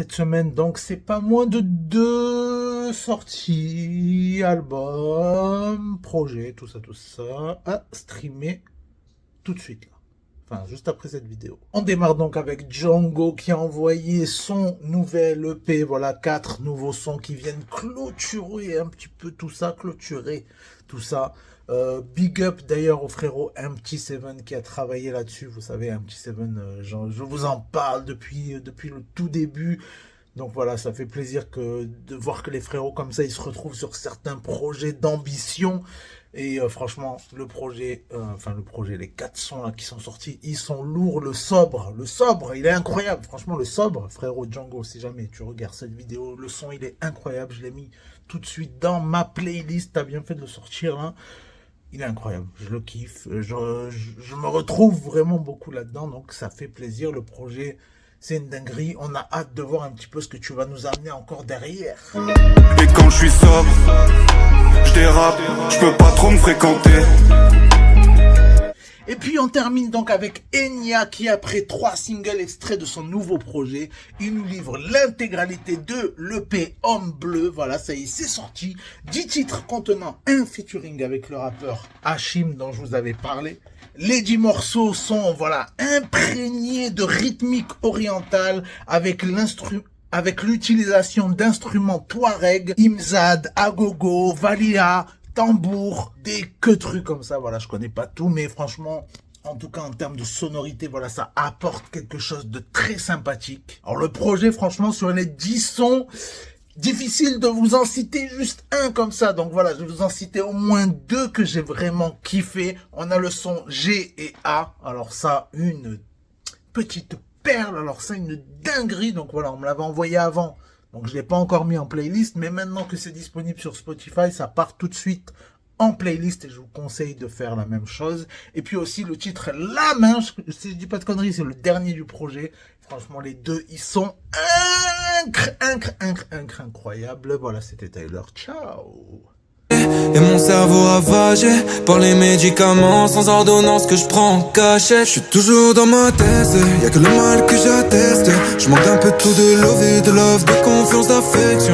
Cette semaine, donc, c'est pas moins de 2 sorties, albums, projets, tout ça, à streamer tout de suite là. Enfin, juste après cette vidéo. On démarre donc avec Django qui a envoyé son nouvel EP. Voilà, 4 nouveaux sons qui viennent clôturer un petit peu tout ça, Big up d'ailleurs au frérot MT7 qui a travaillé là-dessus. Vous savez, MT7, je vous en parle depuis le tout début. Donc voilà, ça fait plaisir de voir que les frérots comme ça, ils se retrouvent sur certains projets d'ambition. Et franchement, le projet, les 4 sons là qui sont sortis, ils sont lourds. Le sobre, il est incroyable. Franchement, le sobre, frérot Django, si jamais tu regardes cette vidéo, le son, il est incroyable. Je l'ai mis tout de suite dans ma playlist. T'as bien fait de le sortir, hein. Il est incroyable, je le kiffe. Je me retrouve vraiment beaucoup là-dedans, donc ça fait plaisir. Le projet, c'est une dinguerie. On a hâte de voir un petit peu ce que tu vas nous amener encore derrière. Et quand je suis sobre, je dérape, je peux pas trop me fréquenter. Et puis on termine donc avec Enya qui, après 3 singles extraits de son nouveau projet, il nous livre l'intégralité de l'EP Homme Bleu. Voilà, ça y est, c'est sorti. 10 titres contenant un featuring avec le rappeur Hachim dont je vous avais parlé. Les 10 morceaux sont, voilà, imprégnés de rythmique orientale avec l'utilisation d'instruments Touareg, Imzad, Agogo, Valia, tambour, des que trucs comme ça. Voilà, je connais pas tout, mais franchement, en tout cas en termes de sonorité, voilà, ça apporte quelque chose de très sympathique. Alors le projet, franchement, sur les 10 sons, difficile de vous en citer juste un comme ça. Donc voilà, je vais vous en citer au moins 2 que j'ai vraiment kiffé. On a le son G et A. Alors ça, une petite perle. Alors ça, une dinguerie. Donc voilà, on me l'avait envoyé avant. Donc je ne l'ai pas encore mis en playlist, mais maintenant que c'est disponible sur Spotify, ça part tout de suite en playlist et je vous conseille de faire la même chose. Et puis aussi le titre La Main, si je dis pas de conneries, c'est le dernier du projet. Franchement, les 2, ils sont incroyables. Voilà, c'était Tyler. Ciao. Et mon cerveau ravagé par les médicaments sans ordonnance que je prends en cachette. Je suis toujours dans ma thèse, y'a que le mal que j'atteste. Je manque un peu de tout, de love et de love, de confiance, d'affection.